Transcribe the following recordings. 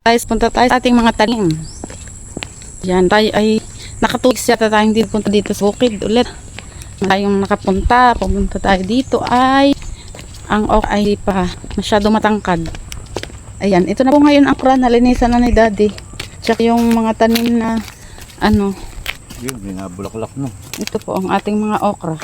Guys, punta tayo sa ating mga tanim. Yan, tayo ay nakatulis yata tayong dito, punta dito sa bukid ulit. Tayong nakapunta, pumunta tayo dito ay ang ok ay pa masyado matangkad. Ayan, ito na po ngayon ang okra, nalinisan na ni Daddy. Tsaka yung mga tanim na ano. Yun, binabulaklak no. Ito po ang ating mga okra.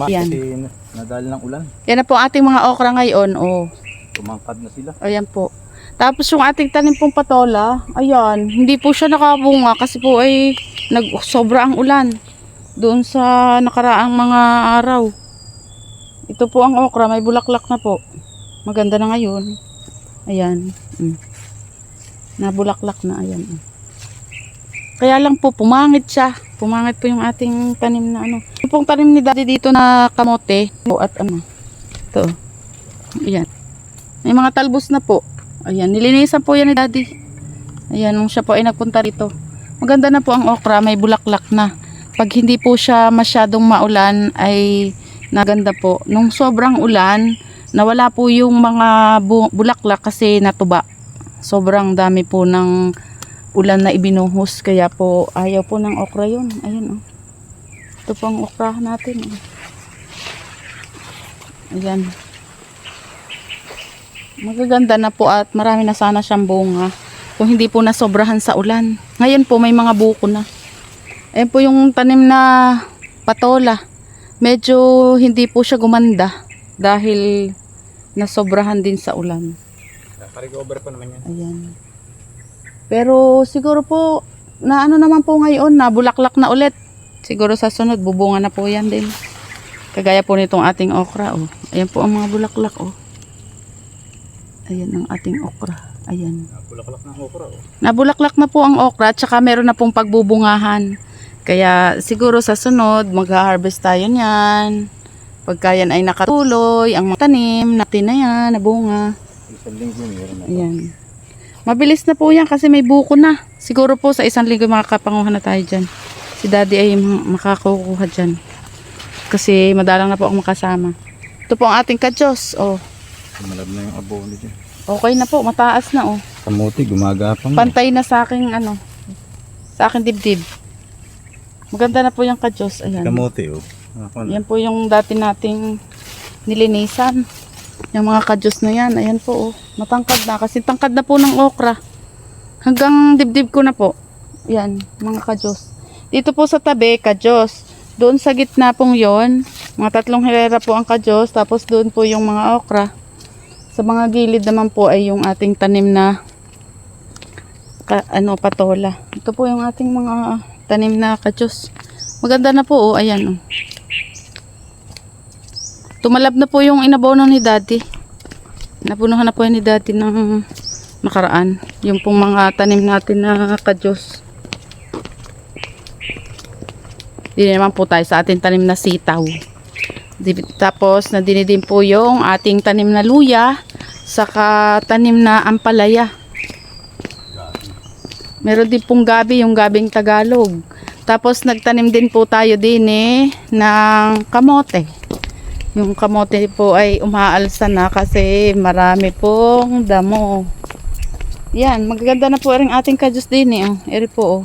Yan. Kasi nadali ng ulan. Yan na po ang ating mga okra ngayon. Oh. Tumangkad na sila. Ayan po. Tapos yung ating tanim pong patola, ayan, hindi po siya nakabunga kasi po ay sobra ang ulan doon sa nakaraang mga araw. Ito po ang okra, may bulaklak na po. Maganda na ngayon. Ayan. Nabulaklak na, ayan. Kaya lang po, pumangit siya. Pumangit po yung ating tanim na ano. Yung pong tanim ni Daddy dito na kamote. At ano. Ito. Ayan. May mga talbos na po. Ayan, nilinisan po yan ni Daddy. Ayan, nung siya po ay nagpunta rito. Maganda na po ang okra, may bulaklak na. Pag hindi po siya masyadong maulan ay naganda po. Nung sobrang ulan, nawala po yung mga bulaklak kasi natuba. Sobrang dami po ng ulan na ibinuhos. Kaya po ayaw po ng okra yun. Ayan oh. Ito po ang okra natin. Ayan. Magaganda na po at marami na sana siyang bunga kung hindi po nasobrahan sa ulan. Ngayon po may mga buko na. Ayan po yung tanim na patola. Medyo hindi po siya gumanda dahil nasobrahan din sa ulan. Naka-recover pa naman yan. Ayan. Pero siguro po na ano naman po ngayon, nabulaklak na ulit. Siguro sa sunod bubunga na po yan din. Kagaya po nitong ating okra. Oh. Ayan po ang mga bulaklak. Oh. Ayan ang ating okra. Ayan. Nabulaklak ng okra. Oh. Nabulaklak na po ang okra. Tsaka meron na pong pagbubungahan. Kaya siguro sa sunod mag-harvest tayo niyan. Pagka yan ay nakatuloy. Ang mga tanim natin na yan. Nabunga. Isang linggo meron na. Ayan. Mabilis na po yan kasi may buko na. Siguro po sa isang linggo makakapanguha na tayo dyan. Si Daddy ay makakukuha dyan. Kasi madalang na po ang makasama. Ito po ang ating kadyos. Oh. Malab na yung abono dyan. Okay na po, mataas na oh. Kamuti, gumagapang. Pantay na sa aking ano, sa aking dibdib. Maganda na po yung kadyos. Ayan. Kamuti oh. Yan po yung dati nating nilinisan. Yung mga kadyos na yan. Ayan po oh. Matangkad na. Kasi tangkad na po ng okra. Hanggang dibdib ko na po. Yan, mga kadyos. Dito po sa tabi, kadyos. Doon sa gitna pong yon, mga 3 hilera po ang kadyos. Tapos doon po yung mga okra. Sa mga gilid naman po ay yung ating tanim na patola. Ito po yung ating mga tanim na kadyos. Maganda na po oh, ayan oh. Tumalab na po yung inabono ni Daddy. Napunuhan na po ni Daddy ng nakaraan. Yung pong mga tanim natin na kadyos. Dito naman po tayo sa ating tanim na sitaw. Tapos nadini din po yung ating tanim na luya, saka tanim na ampalaya. Meron din pong gabi, yung gabing Tagalog. Tapos nagtanim din po tayo din ng kamote. Yung kamote po ay umaalsa na kasi marami pong damo. Yan, magaganda na po rin ating kadyos din oh. Eri po oh.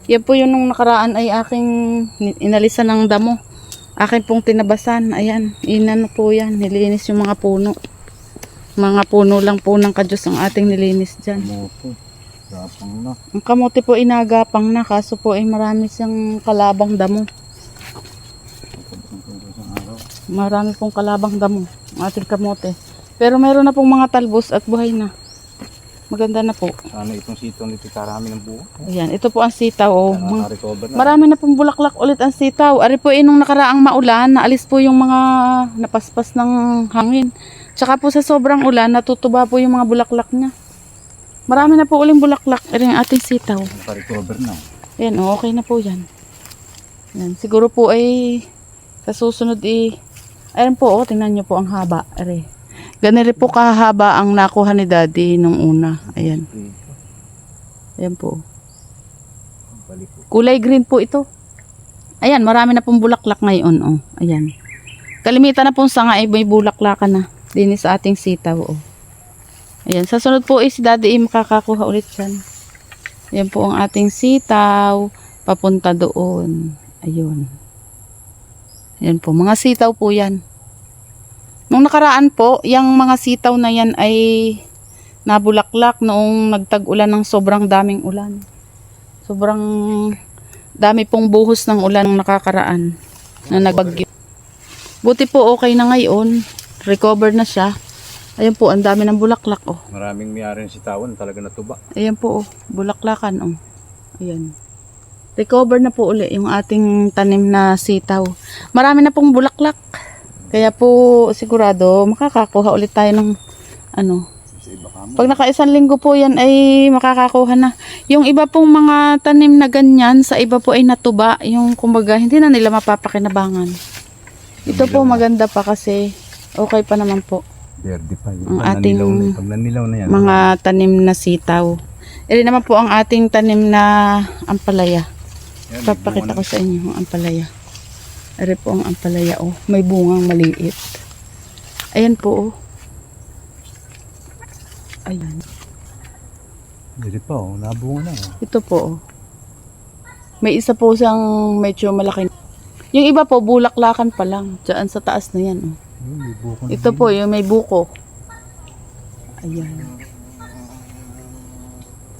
Yan po yung nung nakaraan ay aking inalisan ng damo. Akin pong tinabasan. Ayan, inano po yan. Nilinis yung mga puno. Mga puno lang po ng kadyos ang ating nilinis dyan. Kamuti, gapang na. Ang kamote po inagapang na. Kaso po ay marami siyang kalabang damo. Marami pong kalabang damo ang ating kamote. Pero meron na pong mga talbos at buhay na. Maganda na po. Sana itong sitaw nito karami ng buo. Ayan, ito po ang sitaw. Oh. Naka-recover na. Marami na pong bulaklak ulit ang sitaw. Ari po nung nakaraang maulan, naalis po yung mga napaspas ng hangin. Tsaka po sa sobrang ulan, natutuba po yung mga bulaklak niya. Marami na po uling bulaklak. Ari ang ating sitaw. Naka-recover na. Ayan, oh, okay na po yan. Ayan, siguro po ay sa susunod ayan po, oh, tingnan nyo po ang haba. Ari. Ganito po kahaba ang nakuha ni Daddy nung una. Ayan. Ayan po. Kulay green po ito. Ayan, marami na pong bulaklak ngayon. Oh. Ayan. Kalimitan na pong sanga ay may bulaklakan na. Din sa ating sitaw. Oh. Ayan, sa sunod po si Daddy makakakuha ulit yan. Ayan po ang ating sitaw, papunta doon. Ayun. Ayan po, mga sitaw po yan. Nung nakaraan po, yung mga sitaw na yan ay nabulaklak noong nagtag-ulan ng sobrang daming ulan. Sobrang dami pong buhos ng ulan nung nakakaraan na nagbagyo. Buti po okay na ngayon. Recover na siya. Ayan po, ang dami ng bulaklak, oh. Maraming mayari ng sitawan, talaga natuba. Ayan po, oh. Bulaklakan, oh. Ayan. Recover na po uli yung ating tanim na sitaw. Marami na pong bulaklak. Kaya po, sigurado, makakakuha ulit tayo ng, ano. Pag naka-1 linggo po yan, ay makakakuha na. Yung iba pong mga tanim na ganyan, sa iba po ay natuba. Yung, kumbaga, hindi na nila mapapakinabangan. Ito po, maganda pa kasi, okay pa naman po. Verde pa Ang yun. ating Pag nanilaw na yan. mga tanim na sitaw. Ito naman po ang ating tanim na ampalaya. Yan, Papakita ko sa inyo ang ampalaya. Ito po ang ampalaya, oh. May bungang maliit. Ayan po, oh. Ayan. Verde pa, oh. Nabunga na. Oh. Ito po, oh. May isa po siyang medyo malaki. Yung iba po, bulaklakan pa lang. Diyan sa taas na yan, oh. May buko na Ito po, yung may buko. Ayan.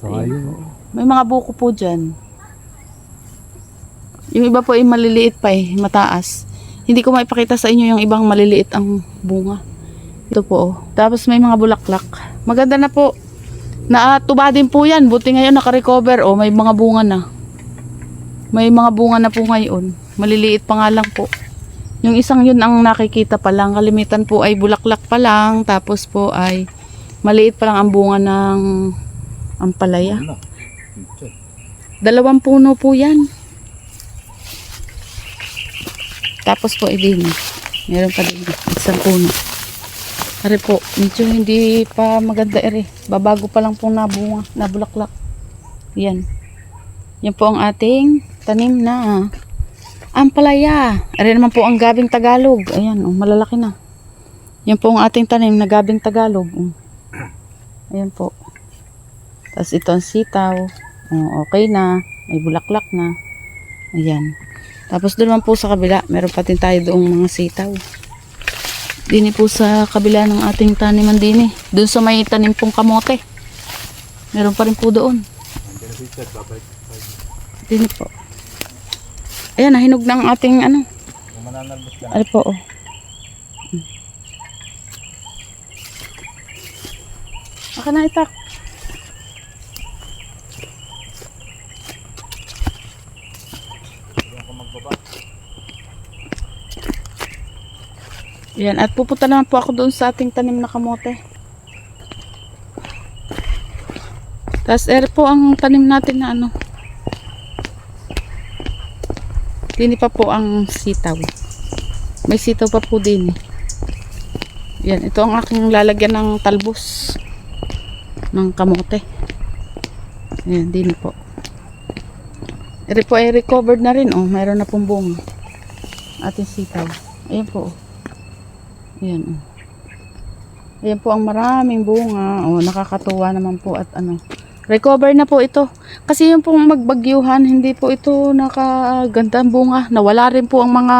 saka yun. May mga buko po dyan. Yung iba po ay maliliit pa eh, mataas. Hindi ko maipakita sa inyo yung ibang maliliit ang bunga. Ito po, oh. Tapos may mga bulaklak. Maganda na po. Natuba din po yan. Buti ngayon naka-recover. Oh, may mga bunga na. May mga bunga na po ngayon. Maliliit pa nga lang po. Yung isang yun ang nakikita pa lang. Kalimitan po ay bulaklak pa lang. Tapos po ay maliit pa lang ang bunga ng ampalaya. Ano? 2 puno po yan. Tapos po din. Meron pa din. 1 puno. Ari po, medyo hindi pa maganda ere. Babago pa lang pong nabunga, nabulaklak. Yan. Yan po ang ating tanim na ampalaya. Ari naman po ang gabing Tagalog. Ayan, oh, malalaki na. Yan po ang ating tanim na gabing Tagalog. Ayan po. Tapos ito ang sitaw. Oh, okay na. May bulaklak na. Ayan. Tapos doon naman po sa kabila, meron pa din tayo doong mga sitaw. Dini po sa kabila ng ating taniman dini. Doon sa may tanim pong kamote. Meron pa rin po doon. Dini po. Ayan, nahinog na ang ating ano. Ano po, oh. Aka na itak. Yan, at pupunta naman po ako doon sa ating tanim na kamote. Tapos po ang tanim natin na ano. Dini pa po ang sitaw. May sitaw pa po din. Yan, ito ang aking lalagyan ng talbos ng kamote. Yan, dini po. Ito po ay recovered na rin. Oh, mayroon na pong bunga. Ating sitaw. Ayan po. Ayan. Ayan po ang maraming bunga. Oh, nakakatuwa naman po at ano. Recover na po ito. Kasi yung pong magbagyuhan, hindi po ito nakaganda ang bunga. Nawala rin po ang mga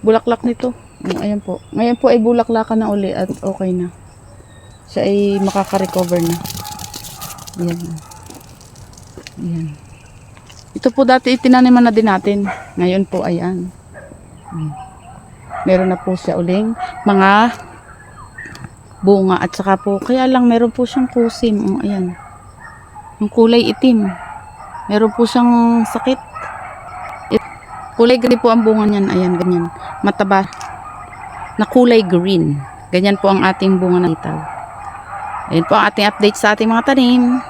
bulaklak nito. Ayan po. Ngayon po ay bulaklakan na uli at okay na. Siya ay makaka-recover na. Ayan. Ayan. Ito po dati itinaniman na din natin. Ngayon po ayan. Meron na po siya uling mga bunga at saka po, kaya lang meron po siyang kusim. Ayan. Yung kulay itim. Meron po siyang sakit. Kulay green po ang bunga niyan. Ayan, ganyan. Mataba. Na kulay green. Ganyan po ang ating bunga ng itaw. Ayan po ang ating update sa ating mga tanim.